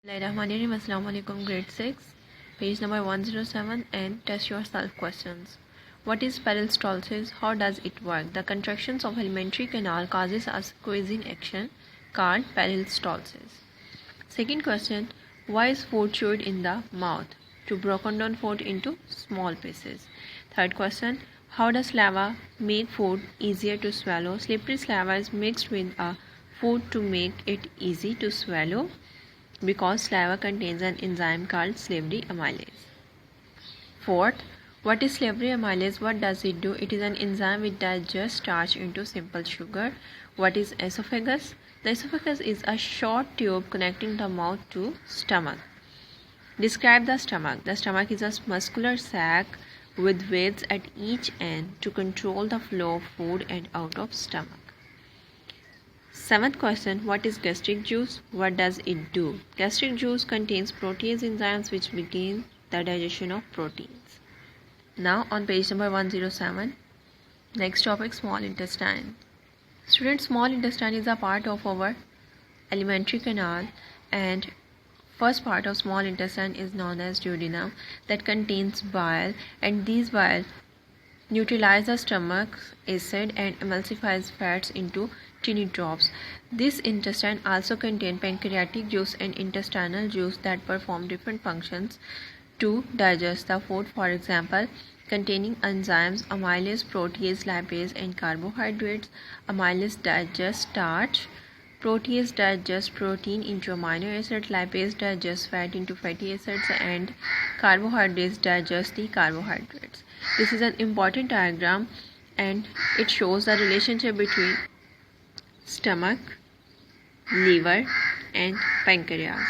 Bismillahirrahmanirrahim. Assalamu alaikum, grade 6, page number 107, and test yourself questions. What is peristalsis? How does it work? The contractions of alimentary canal causes a squeezing action called peristalsis. Second question, why is food chewed in the mouth? To broken down food into small pieces. Third question, how does saliva make food easier to swallow? Slippery saliva is mixed with a food to make it easy to swallow, because saliva contains an enzyme called slippery amylase. Fourth, what is slippery amylase? What does it do? It is an enzyme which digests starch into simple sugar. What is esophagus? The esophagus is a short tube connecting the mouth to stomach. Describe the stomach. The stomach is a muscular sac with veins at each end to control the flow of food and out of stomach. Seventh question, what is gastric juice? What does it do? Gastric juice contains protease enzymes which begin the digestion of proteins. Now on page number 107, next topic, small intestine. Students, small intestine is a part of our alimentary canal, and first part of small intestine is known as duodenum, that contains bile, and these bile neutralize the stomach's acid and emulsifies fats into tiny drops. This intestine also contains pancreatic juice and intestinal juice that perform different functions to digest the food. For example, containing enzymes amylase, protease, lipase, and carbohydrates. Amylase digests starch, protease digests protein into amino acids, lipase digests fat into fatty acids, and carbohydrates digest the carbohydrates. This is an important diagram, and it shows the relationship between stomach, liver, and pancreas.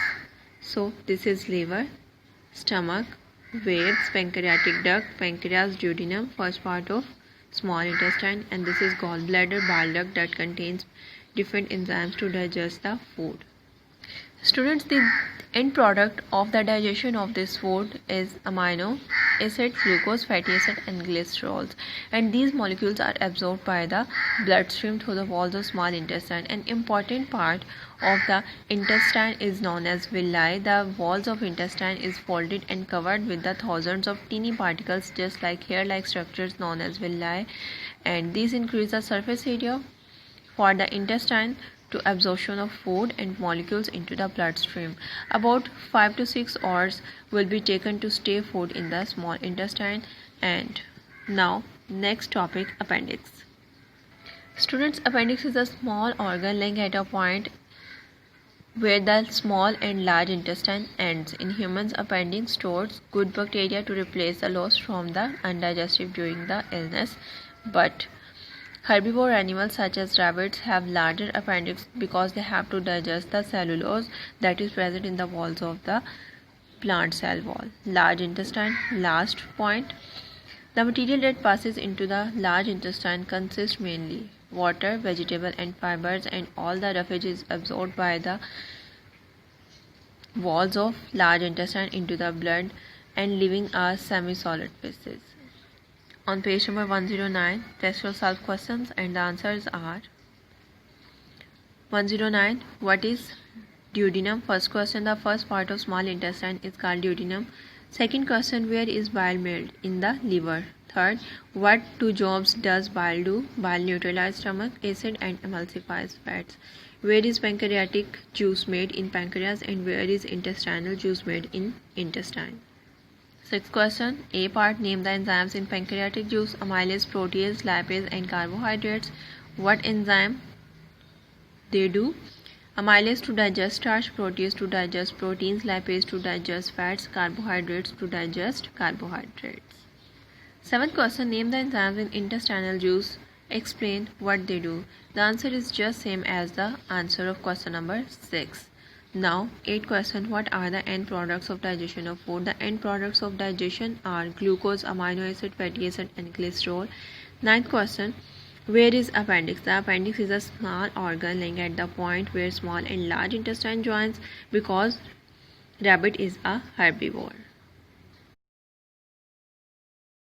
So this is liver, stomach, veins, pancreatic duct, pancreas, duodenum, first part of small intestine, and this is gallbladder, bile duct that contains different enzymes to digest the food. Students, the end product of the digestion of this food is amino acid, glucose, fatty acid, and glycerols, and these molecules are absorbed by the bloodstream through the walls of small intestine. An important part of the intestine is known as villi. The walls of intestine is folded and covered with the thousands of teeny particles just like hair-like structures known as villi, and these increase the surface area for the intestine to absorption of food and molecules into the bloodstream. About 5 to 6 hours will be taken to stay food in the small intestine. And now next topic, appendix. Students, appendix is a small organ lying at a point where the small and large intestine ends. In humans, appendix stores good bacteria to replace the loss from the undigested during the illness, but herbivore animals such as rabbits have larger appendix because they have to digest the cellulose that is present in the walls of the plant cell wall. Large intestine, last point. The material that passes into the large intestine consists mainly water, vegetable, and fibers, and all the roughage is absorbed by the walls of large intestine into the blood and leaving a semi-solid feces. On page number 109, test yourself questions, and the answers are 109. What is duodenum? First question, the first part of small intestine is called duodenum. Second question, where is bile made? In the liver. Third, what two jobs does bile do? Bile neutralizes stomach acid and emulsifies fats. Where is pancreatic juice made? In pancreas. And where is intestinal juice made? In intestine. Sixth question, A part, name the enzymes in pancreatic juice: amylase, protease, lipase, and carbohydrates. What enzyme they do? Amylase to digest starch, protease to digest proteins, lipase to digest fats, carbohydrates to digest carbohydrates. Seventh question, name the enzymes in intestinal juice. Explain what they do. The answer is just same as the answer of question number 6. Now, 8th question, what are the end products of digestion of food? The end products of digestion are glucose, amino acid, fatty acid, and glycerol. 9th question, where is appendix? The appendix is a small organ lying at the point where small and large intestine joins because rabbit is a herbivore.